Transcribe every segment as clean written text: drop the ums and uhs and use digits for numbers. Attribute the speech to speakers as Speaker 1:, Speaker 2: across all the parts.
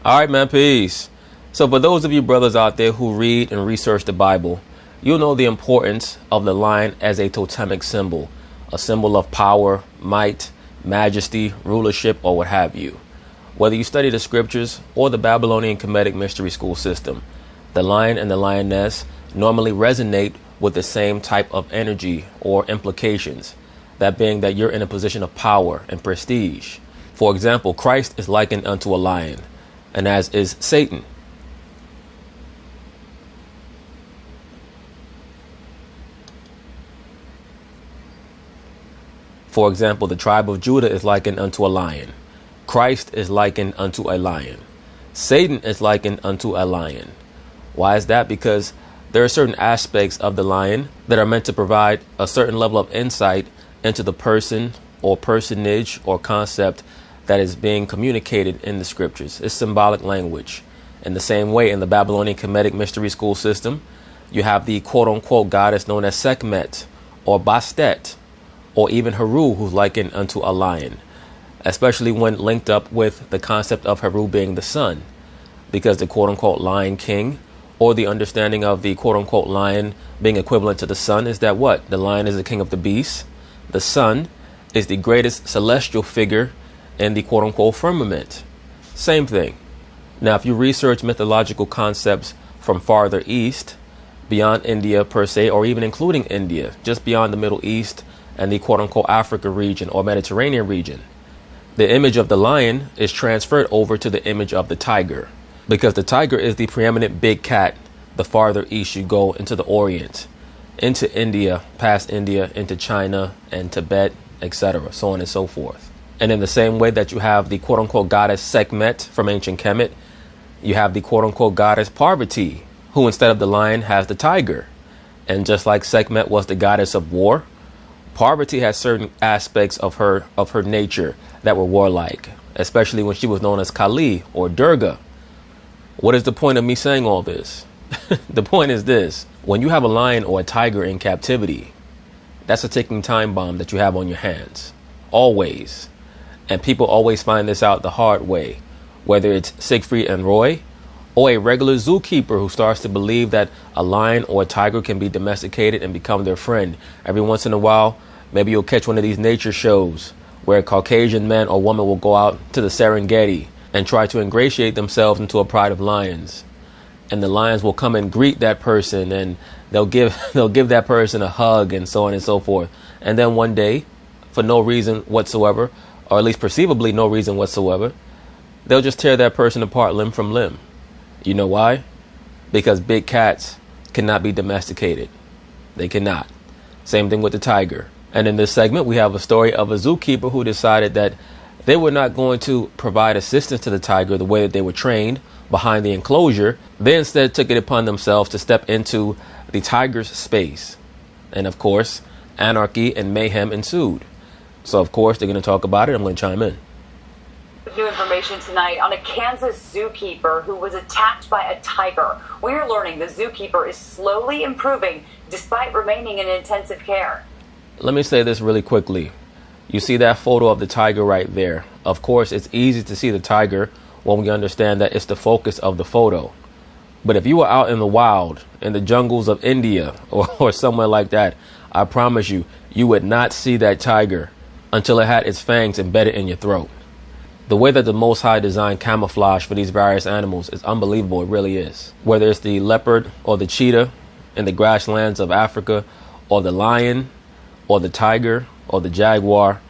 Speaker 1: All right, man, peace. So for those of you brothers out there who read and research the Bible, you'll know the importance of the lion as a totemic symbol, a symbol of power, might, majesty, rulership, or what have you. Whether you study the scriptures or the Babylonian Kemetic mystery school system, the lion and the lioness normally resonate with the same type of energy or implications, that being that you're in a position of power and prestige. For example, Christ is likened unto a lion, and as is Satan. For example, the tribe of Judah is likened unto a lion. Christ is likened unto a lion. Satan is likened unto a lion. Why is that? Because there are certain aspects of the lion that are meant to provide a certain level of insight into the person or personage or concept that is being communicated in the scriptures. It's symbolic language. In the same way, in the Babylonian Kemetic mystery school system, you have the quote-unquote goddess known as Sekhmet or Bastet, or even Heru, who's likened unto a lion, especially when linked up with the concept of Heru being the sun, because the quote-unquote lion king, or the understanding of the quote-unquote lion being equivalent to the sun, is that what? The lion is the king of the beasts. The sun is the greatest celestial figure in the quote-unquote firmament. Same thing. Now, if you research mythological concepts from farther east, beyond India per se, or even including India, just beyond the Middle East and the quote-unquote Africa region or Mediterranean region, the image of the lion is transferred over to the image of the tiger, because the tiger is the preeminent big cat the farther east you go into the Orient, into India, past India, into China and Tibet, etc., so on and so forth. And in the same way that you have the quote-unquote goddess Sekhmet from ancient Kemet, you have the quote-unquote goddess Parvati, who instead of the lion has the tiger. And just like Sekhmet was the goddess of war, Parvati has certain aspects of her nature that were warlike, especially when she was known as Kali or Durga. What is the point of me saying all this? The point is this: when you have a lion or a tiger in captivity, that's a ticking time bomb that you have on your hands, always. And people always find this out the hard way, whether it's Siegfried and Roy, or a regular zookeeper who starts to believe that a lion or a tiger can be domesticated and become their friend. Every once in a while, maybe you'll catch one of these nature shows where a Caucasian man or woman will go out to the Serengeti and try to ingratiate themselves into a pride of lions. And the lions will come and greet that person, and they'll give that person a hug and so on and so forth. And then one day, for no reason whatsoever, or at least perceivably no reason whatsoever, they'll just tear that person apart limb from limb. You know why? Because big cats cannot be domesticated. They cannot. Same thing with the tiger. And in this segment, we have a story of a zookeeper who decided that they were not going to provide assistance to the tiger the way that they were trained behind the enclosure. They instead took it upon themselves to step into the tiger's space. And of course, anarchy and mayhem ensued. So of course, they're going to talk about it. I'm going to chime in.
Speaker 2: New information tonight on a Kansas zookeeper who was attacked by a tiger. We are learning the zookeeper is slowly improving despite remaining in intensive care.
Speaker 1: Let me say this really quickly. You see that photo of the tiger right there. Of course, it's easy to see the tiger when we understand that it's the focus of the photo. But if you were out in the wild, in the jungles of India or somewhere like that, I promise you, you would not see that tiger until it had its fangs embedded in your throat. The way that the Most High designed camouflage for these various animals is unbelievable. It really is. Whether it's the leopard or the cheetah in the grasslands of Africa, or the lion or the tiger or the jaguar,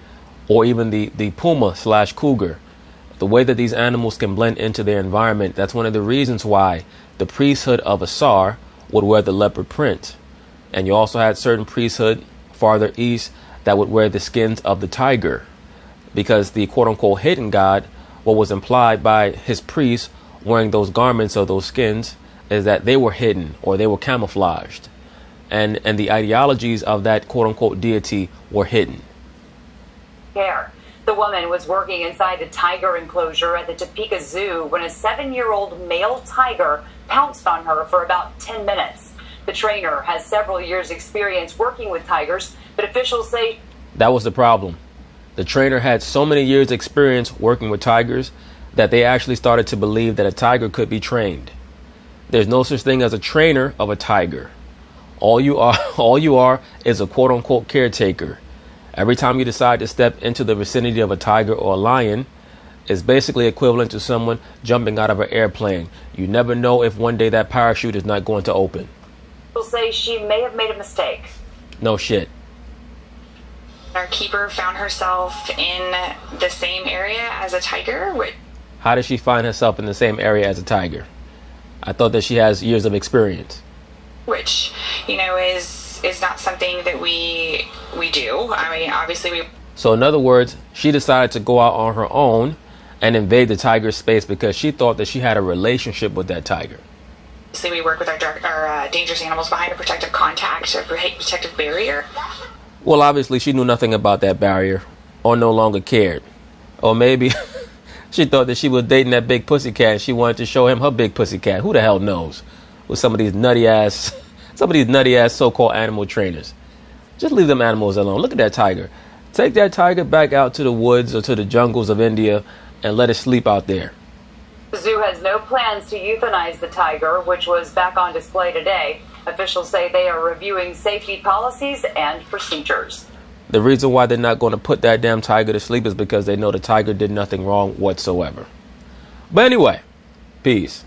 Speaker 1: or even the puma/cougar, the way that these animals can blend into their environment, that's one of the reasons why the priesthood of Asar would wear the leopard print. And you also had certain priesthood farther east that would wear the skins of the tiger, because the quote-unquote hidden god, what was implied by his priests wearing those garments or those skins, is that they were hidden or they were camouflaged, and the ideologies of that quote-unquote deity were hidden.
Speaker 2: The woman was working inside the tiger enclosure at the Topeka Zoo when a 7-year-old male tiger pounced on her for about 10 minutes. The trainer has several years' experience working with tigers, but officials say
Speaker 1: that was the problem. The trainer had so many years' experience working with tigers that they actually started to believe that a tiger could be trained. There's no such thing as a trainer of a tiger. All you are is a quote unquote caretaker. Every time you decide to step into the vicinity of a tiger or a lion, it's basically equivalent to someone jumping out of an airplane. You never know if one day that parachute is not going to open.
Speaker 2: Will say she may have made a mistake.
Speaker 1: No shit.
Speaker 3: Our keeper found herself in the same area as a tiger.
Speaker 1: How does she find herself in the same area as a tiger? I thought that she has years of experience.
Speaker 3: Which, is not something that we do. I mean, obviously we...
Speaker 1: So in other words, she decided to go out on her own and invade the tiger's space because she thought that she had a relationship with that tiger.
Speaker 3: Obviously we work with our dangerous animals behind a protective contact, a protective barrier.
Speaker 1: Well, obviously she knew nothing about that barrier or no longer cared. Or maybe she thought that she was dating that big pussycat and she wanted to show him her big pussycat. Who the hell knows? With some of these nutty ass so-called animal trainers. Just leave them animals alone. Look at that tiger. Take that tiger back out to the woods or to the jungles of India and let it sleep out there.
Speaker 2: The zoo has no plans to euthanize the tiger, which was back on display today. Officials say they are reviewing safety policies and procedures.
Speaker 1: The reason why they're not going to put that damn tiger to sleep is because they know the tiger did nothing wrong whatsoever. But anyway, peace.